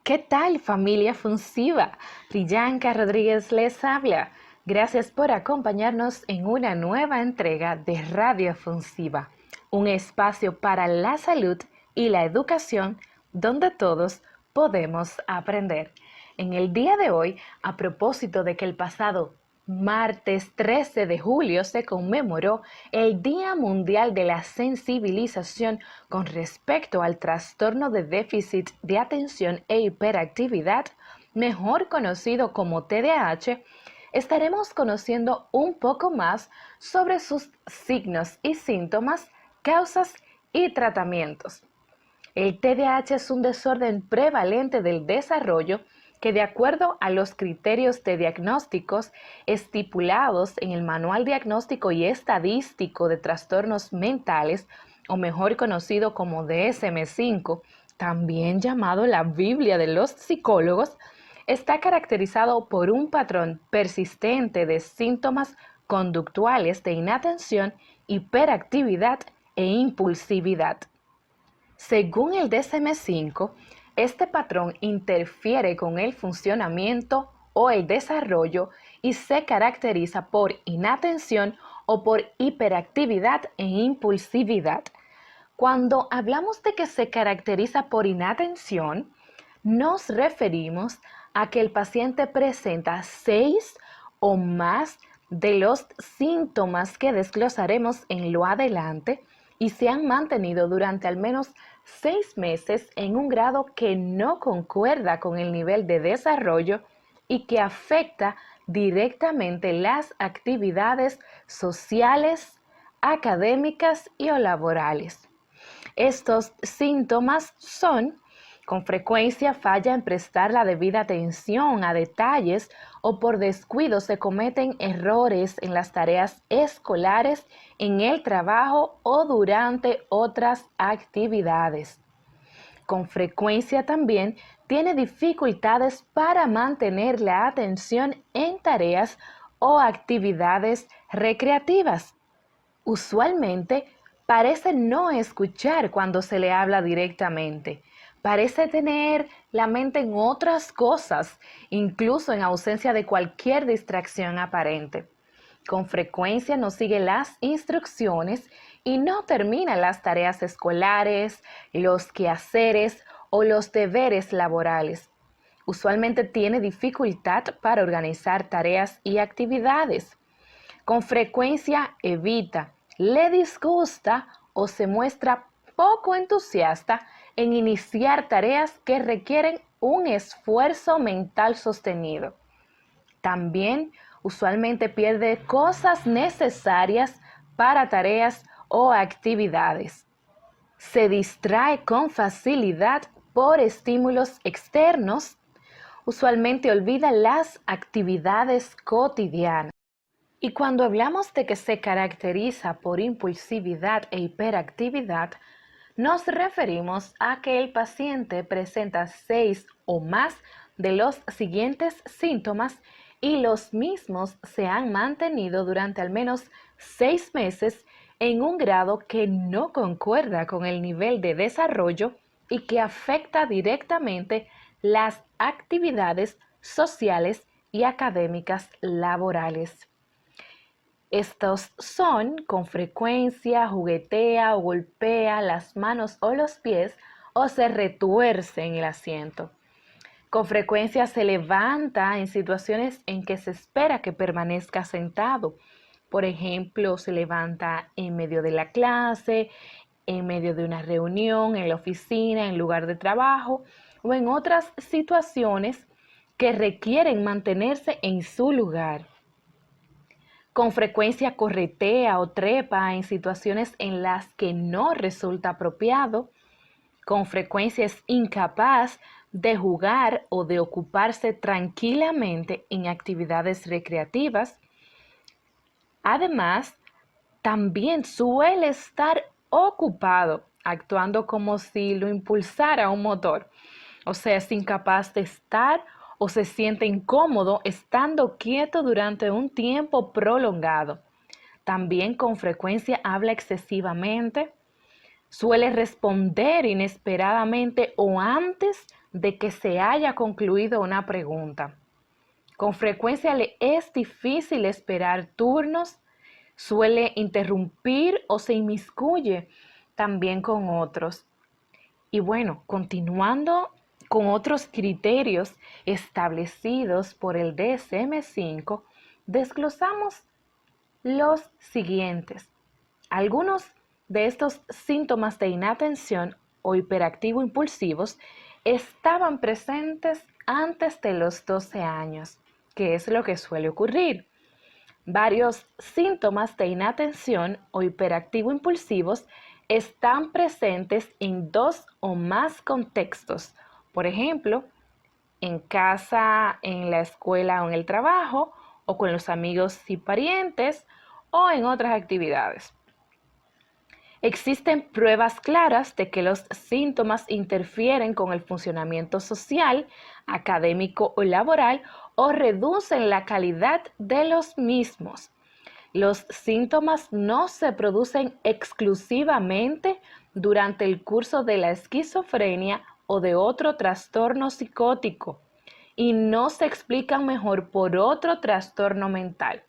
¿Qué tal, familia Funsiva? Priyanka Rodríguez les habla. Gracias por acompañarnos en una nueva entrega de Radio Funsiva, un espacio para la salud y la educación donde todos podemos aprender. En el día de hoy, a propósito de que el pasado martes 13 de julio se conmemoró el Día Mundial de la Sensibilización con respecto al trastorno de déficit de atención e hiperactividad, mejor conocido como TDAH, estaremos conociendo un poco más sobre sus signos y síntomas, causas y tratamientos. El TDAH es un desorden prevalente del desarrollo que, de acuerdo a los criterios de diagnósticos estipulados en el Manual Diagnóstico y Estadístico de Trastornos Mentales, o mejor conocido como DSM-5, también llamado la Biblia de los psicólogos, está caracterizado por un patrón persistente de síntomas conductuales de inatención, hiperactividad e impulsividad. Según el DSM-5, este patrón interfiere con el funcionamiento o el desarrollo y se caracteriza por inatención o por hiperactividad e impulsividad. Cuando hablamos de que se caracteriza por inatención, nos referimos a que el paciente presenta 6 o más de los síntomas que desglosaremos en lo adelante y se han mantenido durante al menos 6 meses en un grado que no concuerda con el nivel de desarrollo y que afecta directamente las actividades sociales, académicas y o laborales. Estos síntomas son: con frecuencia falla en prestar la debida atención a detalles o por descuido se cometen errores en las tareas escolares, en el trabajo o durante otras actividades. Con frecuencia también tiene dificultades para mantener la atención en tareas o actividades recreativas. Usualmente parece no escuchar cuando se le habla directamente. Parece tener la mente en otras cosas, incluso en ausencia de cualquier distracción aparente. Con frecuencia no sigue las instrucciones y no termina las tareas escolares, los quehaceres o los deberes laborales. Usualmente tiene dificultad para organizar tareas y actividades. Con frecuencia evita, le disgusta o se muestra poco entusiasta en iniciar tareas que requieren un esfuerzo mental sostenido. También usualmente pierde cosas necesarias para tareas o actividades. Se distrae con facilidad por estímulos externos. Usualmente olvida las actividades cotidianas. Y cuando hablamos de que se caracteriza por impulsividad e hiperactividad, nos referimos a que el paciente presenta 6 o más de los siguientes síntomas y los mismos se han mantenido durante al menos 6 meses en un grado que no concuerda con el nivel de desarrollo y que afecta directamente las actividades sociales y académicas laborales. Estos son: con frecuencia juguetea o golpea las manos o los pies o se retuerce en el asiento. Con frecuencia se levanta en situaciones en que se espera que permanezca sentado. Por ejemplo, se levanta en medio de la clase, en medio de una reunión, en la oficina, en lugar de trabajo o en otras situaciones que requieren mantenerse en su lugar. Con frecuencia corretea o trepa en situaciones en las que no resulta apropiado. Con frecuencia es incapaz de jugar o de ocuparse tranquilamente en actividades recreativas. Además, también suele estar ocupado, actuando como si lo impulsara un motor. O sea, es incapaz de estar o se siente incómodo estando quieto durante un tiempo prolongado. También con frecuencia habla excesivamente. Suele responder inesperadamente o antes de que se haya concluido una pregunta. Con frecuencia le es difícil esperar turnos, suele interrumpir o se inmiscuye también con otros. Y bueno, continuando con otros criterios establecidos por el DSM-5, desglosamos los siguientes. Algunos de estos síntomas de inatención o hiperactivo impulsivos estaban presentes antes de los 12 años, que es lo que suele ocurrir. Varios síntomas de inatención o hiperactivo impulsivos están presentes en 2 o más contextos. Por ejemplo, en casa, en la escuela o en el trabajo, o con los amigos y parientes, o en otras actividades. Existen pruebas claras de que los síntomas interfieren con el funcionamiento social, académico o laboral o reducen la calidad de los mismos. Los síntomas no se producen exclusivamente durante el curso de la esquizofrenia o de otro trastorno psicótico y no se explican mejor por otro trastorno mental.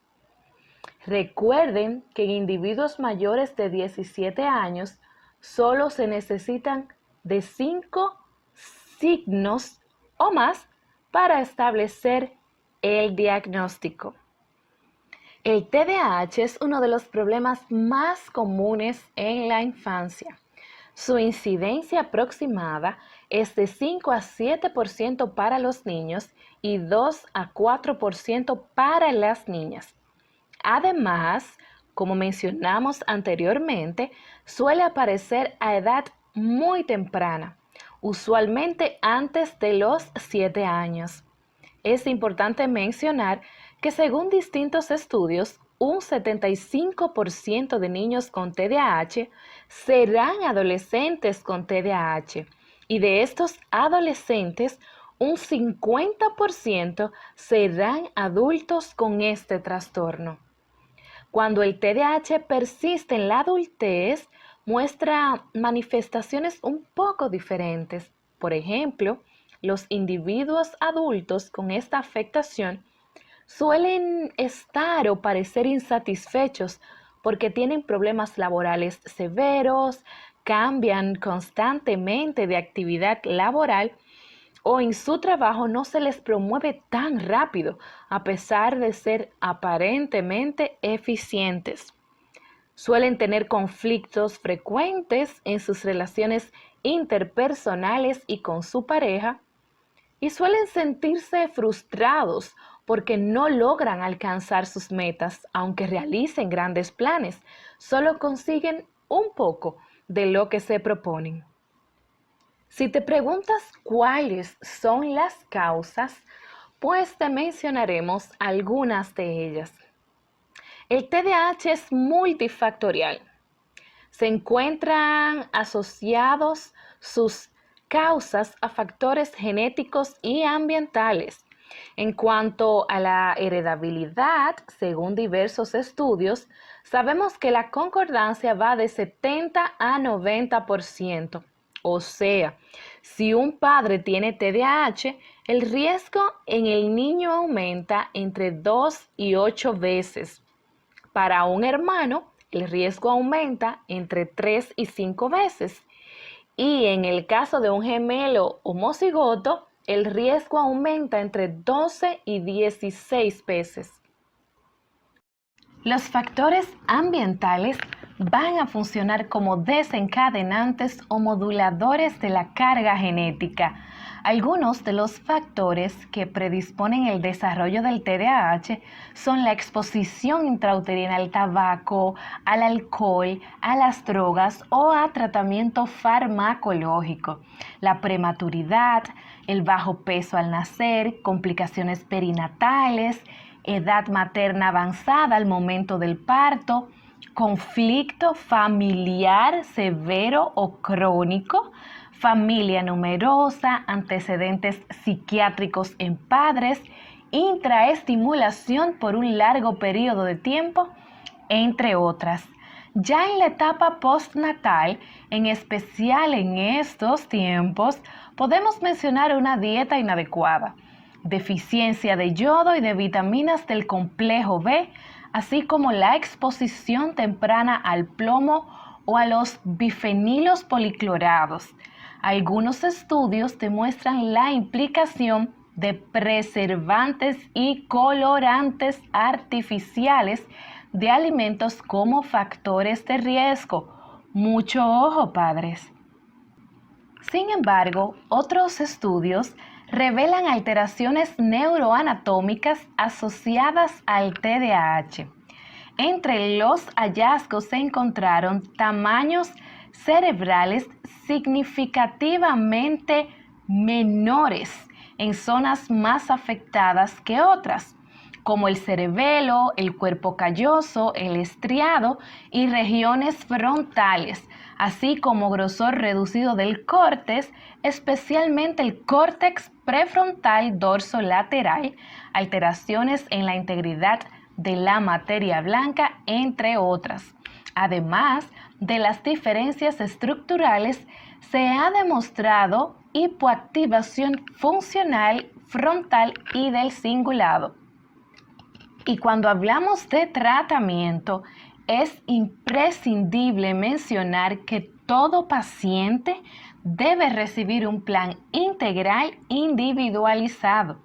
Recuerden que en individuos mayores de 17 años solo se necesitan de 5 signos o más para establecer el diagnóstico. El TDAH es uno de los problemas más comunes en la infancia. Su incidencia aproximada es de 5 a 7% para los niños y 2 a 4% para las niñas. Además, como mencionamos anteriormente, suele aparecer a edad muy temprana, usualmente antes de los 7 años. Es importante mencionar que según distintos estudios, un 75% de niños con TDAH serán adolescentes con TDAH y de estos adolescentes, un 50% serán adultos con este trastorno. Cuando el TDAH persiste en la adultez, muestra manifestaciones un poco diferentes. Por ejemplo, los individuos adultos con esta afectación suelen estar o parecer insatisfechos porque tienen problemas laborales severos, cambian constantemente de actividad laboral o en su trabajo no se les promueve tan rápido a pesar de ser aparentemente eficientes. Suelen tener conflictos frecuentes en sus relaciones interpersonales y con su pareja y suelen sentirse frustrados porque no logran alcanzar sus metas, aunque realicen grandes planes, solo consiguen un poco de lo que se proponen. Si te preguntas cuáles son las causas, pues te mencionaremos algunas de ellas. El TDAH es multifactorial. Se encuentran asociados sus causas a factores genéticos y ambientales. En cuanto a la heredabilidad, según diversos estudios, sabemos que la concordancia va de 70 a 90%. O sea, si un padre tiene TDAH, el riesgo en el niño aumenta entre 2 y 8 veces. Para un hermano, el riesgo aumenta entre 3 y 5 veces. Y en el caso de un gemelo homocigoto, el riesgo aumenta entre 12 y 16 veces. Los factores ambientales van a funcionar como desencadenantes o moduladores de la carga genética. Algunos de los factores que predisponen el desarrollo del TDAH son la exposición intrauterina al tabaco, al alcohol, a las drogas o a tratamiento farmacológico, la prematuridad, el bajo peso al nacer, complicaciones perinatales, edad materna avanzada al momento del parto, conflicto familiar severo o crónico, familia numerosa, antecedentes psiquiátricos en padres, intraestimulación por un largo periodo de tiempo, entre otras. Ya en la etapa postnatal, en especial en estos tiempos, podemos mencionar una dieta inadecuada, deficiencia de yodo y de vitaminas del complejo B, así como la exposición temprana al plomo o a los bifenilos policlorados. Algunos estudios demuestran la implicación de preservantes y colorantes artificiales de alimentos como factores de riesgo. Mucho ojo, padres. Sin embargo, otros estudios revelan alteraciones neuroanatómicas asociadas al TDAH. Entre los hallazgos se encontraron tamaños cerebrales significativamente menores en zonas más afectadas que otras, como el cerebelo, el cuerpo calloso, el estriado y regiones frontales, así como grosor reducido del córtex, especialmente el córtex prefrontal dorsolateral, alteraciones en la integridad de la materia blanca, entre otras. Además de las diferencias estructurales, se ha demostrado hipoactivación funcional frontal y del cingulado. Y cuando hablamos de tratamiento, es imprescindible mencionar que todo paciente debe recibir un plan integral individualizado.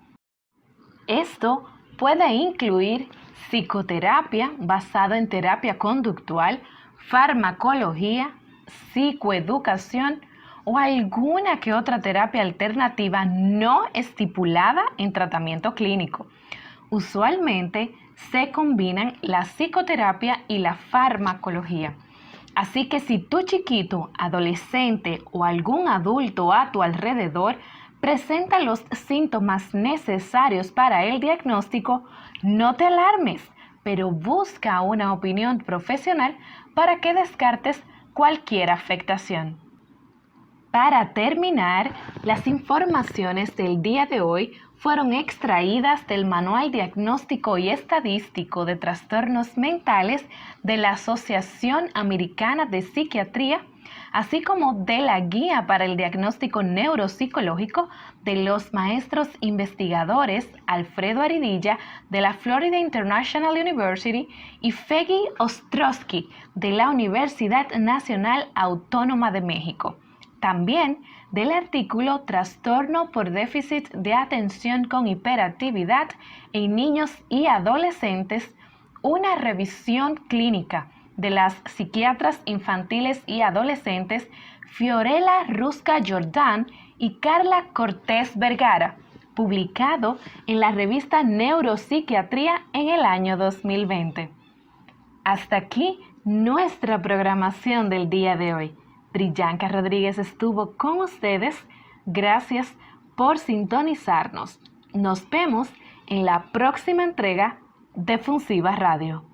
Esto puede incluir psicoterapia basada en terapia conductual, farmacología, psicoeducación o alguna que otra terapia alternativa no estipulada en tratamiento clínico. Usualmente se combinan la psicoterapia y la farmacología. Así que si tu chiquito, adolescente o algún adulto a tu alrededor presenta los síntomas necesarios para el diagnóstico, no te alarmes, pero busca una opinión profesional para que descartes cualquier afectación. Para terminar, las informaciones del día de hoy fueron extraídas del Manual Diagnóstico y Estadístico de Trastornos Mentales de la Asociación Americana de Psiquiatría, así como de la Guía para el Diagnóstico Neuropsicológico de los maestros investigadores Alfredo Aridilla de la Florida International University y Feggy Ostrowski de la Universidad Nacional Autónoma de México. También del artículo Trastorno por déficit de atención con hiperactividad en niños y adolescentes, una revisión clínica de las psiquiatras infantiles y adolescentes Fiorella Rusca Jordán y Carla Cortés Vergara, publicado en la revista Neuropsiquiatría en el año 2020. Hasta aquí nuestra programación del día de hoy. Priyanka Rodríguez estuvo con ustedes. Gracias por sintonizarnos. Nos vemos en la próxima entrega de Funsiva Radio.